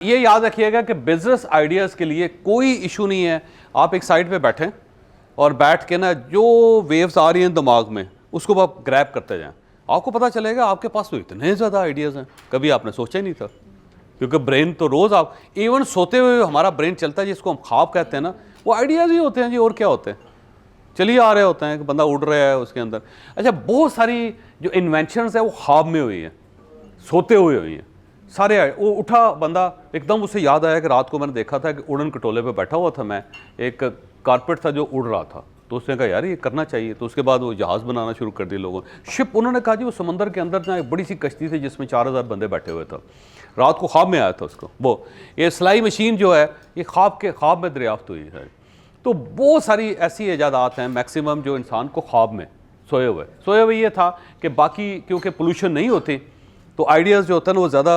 ये याद रखिएगा कि बिजनेस आइडियाज़ के लिए कोई इशू नहीं है। आप एक साइड पे बैठें और बैठ के ना जो वेव्स आ रही हैं दिमाग में उसको आप ग्रैब करते जाएं, आपको पता चलेगा आपके पास तो इतने ज़्यादा आइडियाज़ हैं, कभी आपने सोचा ही नहीं था। क्योंकि ब्रेन तो रोज़ आप इवन सोते हुए हमारा ब्रेन चलता है, जिसको हम ख्वाब कहते हैं ना, वो आइडियाज़ ही होते हैं जी, और क्या होते हैं। चलिए आ रहे होते हैं कि बंदा उड़ रहा है उसके अंदर। अच्छा, बहुत सारी जो इन्वेंशंस है वो ख्वाब में हुई है, सोते हुए हुई हैं सारे। वो उठा बंदा, एकदम उसे याद आया कि रात को मैंने देखा था कि उड़न खटोले पे बैठा हुआ था मैं, एक कारपेट था जो उड़ रहा था, तो उसने कहा यार ये करना चाहिए। तो उसके बाद वो जहाज़ बनाना शुरू कर दिए लोगों ने, शिप। उन्होंने कहा जी वो समंदर के अंदर ना एक बड़ी सी कश्ती थी जिसमें 4000 बंदे बैठे हुए थे। रात को ख्वाब में आया था उसको वो। ये सिलाई मशीन जो है ये ख्वाब में दरियाफ्त हुई है। तो बहुत सारी ऐसी इजादात हैं मैक्सिमम जो इंसान को ख्वाब में सोए हुए ये था कि बाकी क्योंकि पोल्यूशन नहीं होती तो आइडियाज़ जो होता है ना वो ज़्यादा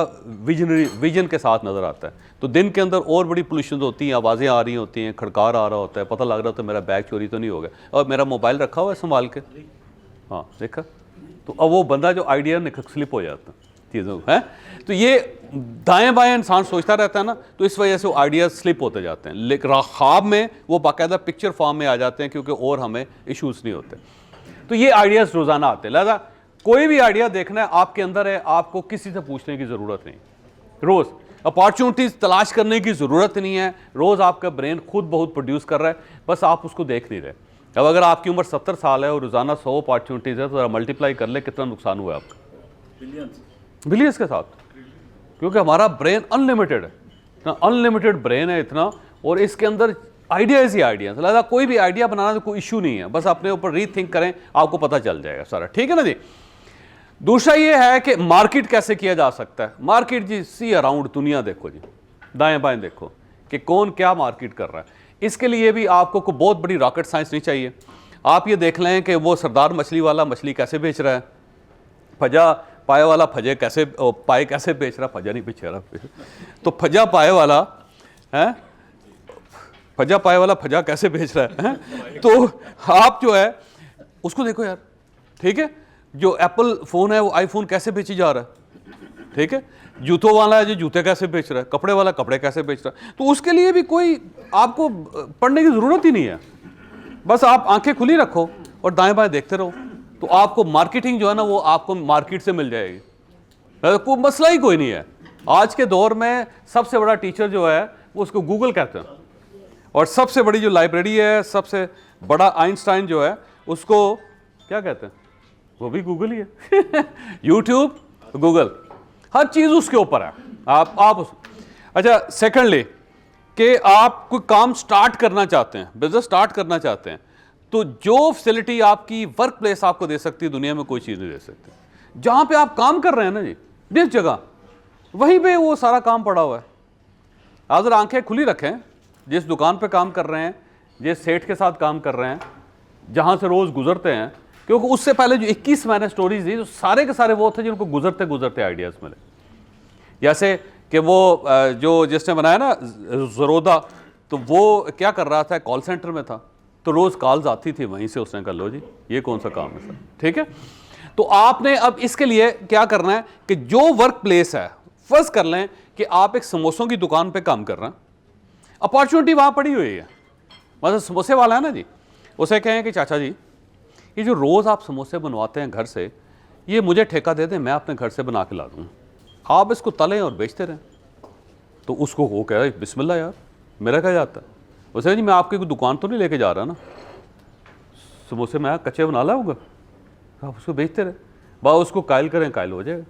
विजन के साथ नज़र आता है। तो दिन के अंदर और बड़ी पोल्यूशन होती हैं, आवाज़ें आ रही होती हैं, खड़कार आ रहा होता है, पता लग रहा होता है मेरा बैग चोरी तो नहीं हो गया और मेरा मोबाइल रखा हुआ है संभाल के। हाँ देखा, तो अब वो बंदा जो आइडिया स्लिप हो जाता है चीज़ों है। तो ये दाएं बाएं इंसान सोचता रहता है ना, तो इस वजह से वो आइडियाज़ स्लिप होते जाते हैं। लेकिन ख्वाब में वो बाकायदा पिक्चर फॉर्म में आ जाते हैं क्योंकि और हमें इशूज़ नहीं होते। तो ये आइडियाज़ रोज़ाना आते हैं। लिहाजा कोई भी आइडिया देखना है आपके अंदर है, आपको किसी से पूछने की ज़रूरत नहीं। रोज़ अपॉर्चुनिटीज़ तलाश करने की ज़रूरत नहीं है, रोज़ आपका ब्रेन खुद बहुत प्रोड्यूस कर रहा है, बस आप उसको देख नहीं रहे। अब अगर आपकी उम्र 70 साल है और रोज़ाना 100 अपॉर्चुनिटीज़ है तो ज़रा मल्टीप्लाई कर ले कितना नुकसान हुआ है आपका बिलियंस के साथ। क्योंकि हमारा ब्रेन अनलिमिटेड है, अनलिमिटेड ब्रेन है इतना, और इसके अंदर आइडियाज़ ही आइडियाज़। लिहाजा कोई भी आइडिया बनाना तो कोई इशू नहीं है, बस अपने ऊपर रीथिंक करें, आपको पता चल जाएगा सारा। ठीक है ना जी। दूसरा ये है कि मार्केट कैसे किया जा सकता है। मार्केट जी सी अराउंड दुनिया देखो जी, दाएं बाएं देखो कि कौन क्या मार्केट कर रहा है। इसके लिए भी आपको कोई बहुत बड़ी रॉकेट साइंस नहीं चाहिए। आप ये देख लें कि वो सरदार मछली वाला मछली कैसे बेच रहा है, फजा पाए वाला फजे कैसे पाए कैसे बेच रहा, फजा नहीं बेच रहा तो फजा पाए वाला है, फजा पाए वाला फजा कैसे बेच रहा है। तो आप जो है उसको देखो यार, ठीक है। जो एप्पल फ़ोन है वो आईफोन कैसे बेची जा रहा है, ठीक है। जूतों वाला है जो जूते कैसे बेच रहा है, कपड़े वाला कपड़े कैसे बेच रहा है। तो उसके लिए भी कोई आपको पढ़ने की ज़रूरत ही नहीं है, बस आप आंखें खुली रखो और दाएं बाएं देखते रहो, तो आपको मार्केटिंग जो है ना वो आपको मार्केट से मिल जाएगी। कोई मसला ही कोई नहीं है। आज के दौर में सबसे बड़ा टीचर जो है वो उसको गूगल कहते हैं, और सबसे बड़ी जो लाइब्रेरी है, सबसे बड़ा आइंस्टाइन जो है उसको क्या कहते हैं, वो भी गूगल ही है। यूट्यूब, गूगल, हर चीज़ उसके ऊपर है। आप उस अच्छा, सेकेंडली कि आप कोई काम स्टार्ट करना चाहते हैं, बिजनेस स्टार्ट करना चाहते हैं, तो जो फैसिलिटी आपकी वर्क प्लेस आपको दे सकती है दुनिया में कोई चीज़ नहीं दे सकती। जहाँ पे आप काम कर रहे हैं ना जी, जिस जगह वहीं पे वो सारा काम पड़ा हुआ है। आप जरा आंखें खुली रखें, जिस दुकान पे काम कर रहे हैं, जिस सेठ के साथ काम कर रहे हैं, जहाँ से रोज़ गुजरते हैं, क्योंकि उससे पहले जो 21 मैंने स्टोरीज दी, जो सारे के सारे वो थे जिनको गुजरते गुजरते आइडियाज़ मिले। जैसे कि वो जो जिसने बनाया ना ज़रोदा, तो वो क्या कर रहा था, कॉल सेंटर में था, तो रोज़ कॉल्स आती थी वहीं से। उसने कहा लो जी ये कौन सा काम है सर, ठीक है। तो आपने अब इसके लिए क्या करना है कि जो वर्क प्लेस है, फर्ज कर लें कि आप एक समोसों की दुकान पे काम कर रहे हैं, अपॉर्चुनिटी वहाँ पड़ी हुई है। मतलब समोसे वाला है ना जी, उसे कहें कि चाचा जी ये जो रोज़ आप समोसे बनवाते हैं घर से, ये मुझे ठेका दे दें, मैं अपने घर से बना के ला दूँ, आप इसको तलें और बेचते रहें। तो उसको वो कह रहा है बिस्मिल्लाह यार, मेरा क्या जाता है। उसे जी मैं आपकी कोई दुकान तो नहीं लेके जा रहा ना, समोसे मैं कच्चे बना लाऊंगा, आप उसको बेचते रहे, बा उसको कायल करें, कायल हो जाएगा,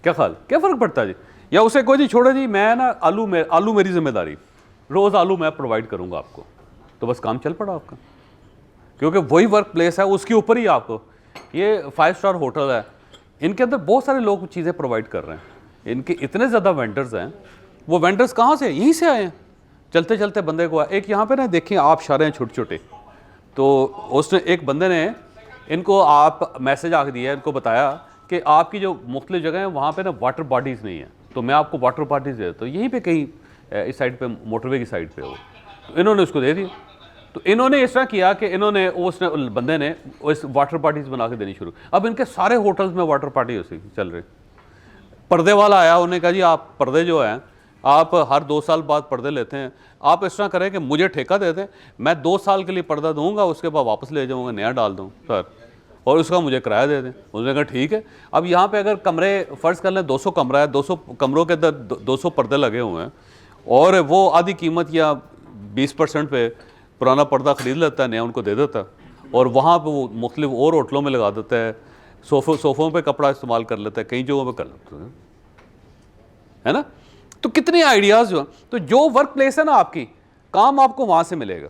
क्या ख्याल, क्या फ़र्क पड़ता है जी। या उसे कोई जी छोड़ो जी, मैं ना आलू मेरी जिम्मेदारी, रोज़ आलू मैं प्रोवाइड करूँगा आपको, तो बस काम चल पड़ा आपका। क्योंकि वही वर्क प्लेस है, उसके ऊपर ही आपको, ये 5 स्टार होटल है, इनके अंदर बहुत सारे लोग चीज़ें प्रोवाइड कर रहे हैं, इनके इतने ज़्यादा वेंडर्स हैं। वो वेंडर्स कहाँ से, यहीं से आए हैं। चलते चलते बंदे को एक यहाँ पे ना देखिए आप शारे हैं छोटे छोटे, तो उसने एक बंदे ने इनको आप मैसेज आके दिया, इनको बताया कि आपकी जो मुख्तलिफ जगह है वहाँ पे ना वाटर बॉडीज़ नहीं है, तो मैं आपको वाटर बॉडीज़ दे देता हूँ, यहीं पे कहीं इस साइड पे मोटरवे की साइड पे हो। तो इन्होंने उसको दे दिया। तो इन्होंने इस तरह किया कि इन्होंने उसने बंदे ने उस वाटर पार्टीज बना के देनी शुरू। अब इनके सारे होटल्स में वाटर पार्टी उसी चल रही। पर्दे वाला आया, उन्होंने कहा जी आप पर्दे जो हैं आप हर 2 साल बाद पर्दे लेते हैं, आप इस तरह करें कि मुझे ठेका दे दें, मैं 2 साल के लिए पर्दा दूंगा, उसके बाद वापस ले जाऊंगा, नया डाल दूँ सर, और उसका मुझे किराया दे दें। उसने कहा ठीक है। अब यहाँ पे अगर कमरे फ़र्ज़ कर लें 200 कमरा है, 200 कमरों के अंदर 200 पर्दे लगे हुए हैं, और वो आधी कीमत या 20% पे पुराना पर्दा ख़रीद लेता है, नया उनको दे देता है, और वहाँ पर वो मुख्तलिफ और होटलों में लगा देता है, सोफ़ों पे कपड़ा इस्तेमाल कर लेता है, कई जगहों पे कर लेता है ना। तो कितने आइडियाज़ जो, तो जो वर्क प्लेस है ना आपकी, काम आपको वहाँ से मिलेगा।